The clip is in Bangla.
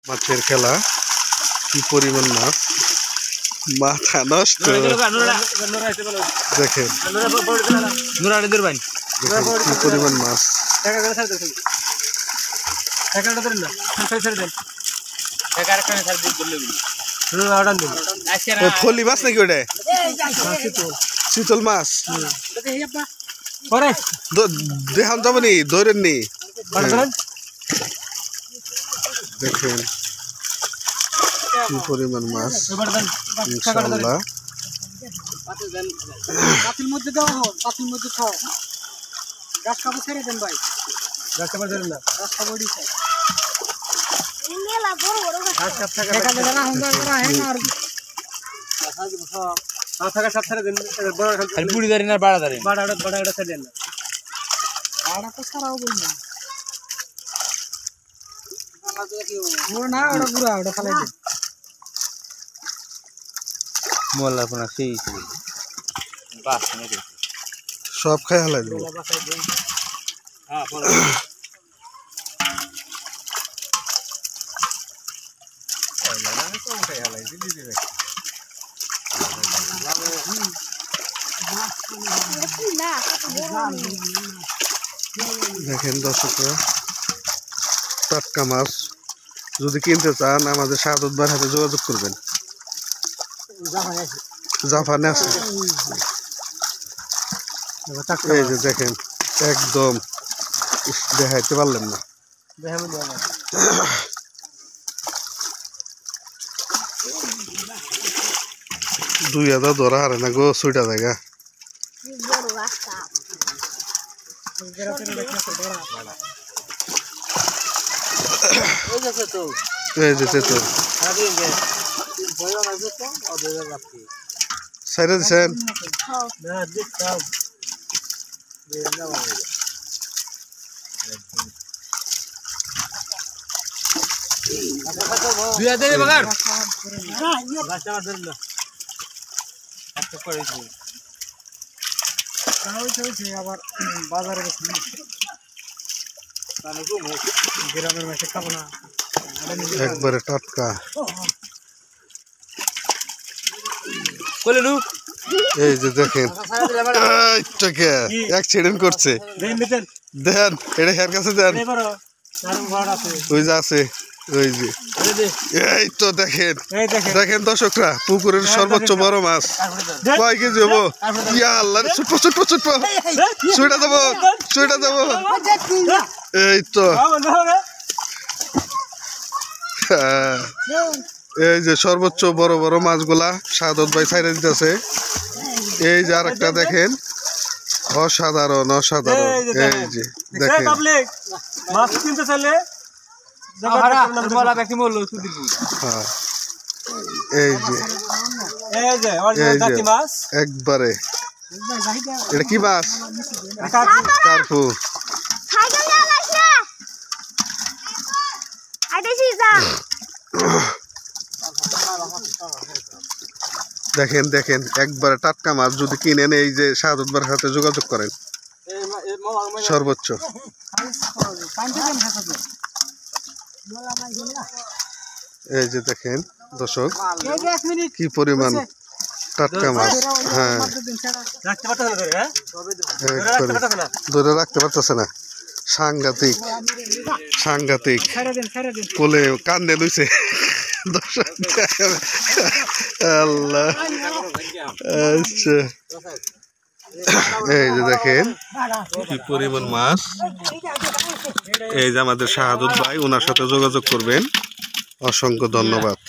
মাছের খেলা কি পরিমাণ মাছ মাথা নষ্ট দেখেন কি পরিমাণ মাছ ফলি মাছ নাকি ওটা শীতল মাছ দেখান যাবো নি ধরেন নি দেখেন কি পরিমাণ মাছ ইনশাআল্লাহ পাতিল মধ্যে দাও পাতিল মধ্যে খাও গাছ খাবো ছেড়ে দেন ভাই গাছ খাবার ধরেন না গাছ খাবো দিছে মেলা বড় বড় গাছ কাপ থাকা দেখা দেখা না হুঙ্গা করা হে না আর গাছ থাকা সব ছেড়ে দেন বড় খালি পুরি ধরেন আর বাড়া ধরেন বাড়া ছেড়ে দেন না বাড়া তো সারাও বল না ওরা না ওরা পুরা ওটা খালাই দেন মোল্লা কোনা সেই বাস নাকি সব খাই হালাই দেব হ্যাঁ পড়া দেখেন দর্শকরা টাটকা মাছ যদি কিনতে চান আমাদের শাহাদত ভাইয়ের হাতে যোগাযোগ করবেন জাপানে আছে এই যে দেখেন একদম দেখাইতে পারলেন না দুই হাজার ধরা হারে না গো ছয়টা জায়গা এই যে তো সাইডে দিছেন আবার বাজারে গেছি গ্রামের মাসে খাবো না একবারে টাটকা এই যে দেখেন অ্যাক্সিডেন্ট করছে দেন এটা হের কাছে দেন ওই যে আছে ওই যে এই তো দেখেন দেখেন দর্শকরা পুকুরের সর্বোচ্চ বড় মাছ কয় কেজি হবো ইয়া আল্লাহ ছোট ছোট ছোট ছুঁটা দেবো এই তো এই যে সর্বোচ্চ বড় বড় মাছগুলা শাহাদত ভাই ছাইড়ে দিতেছে এই যে আরেকটা দেখেন অসাধারণ অসাধারণ এই যে দেখেন মাছ কিনতে চাইলে একবারে এটা কি মাছ কার্পু দেখেন দেখেন একবারে টাটকা মাছ যদি কিনেন এই যে শাহাদত ভাইয়ের সাথে যোগাযোগ করেন সর্বোচ্চ এই যে দেখেন দর্শক কি পরিমাণ টাটকা মাছ হ্যাঁ ধরে রাখতে পারতেছে না সাংঘাতিক সাংঘাতিক কোলে কান্দে লইছে আল্লাহ আচ্ছা এই যে দেখেন কি পরিমাণ মাছ এই যে আমাদের শাহাদত ভাই ওনার সাথে যোগাযোগ করবেন অসংখ্য ধন্যবাদ।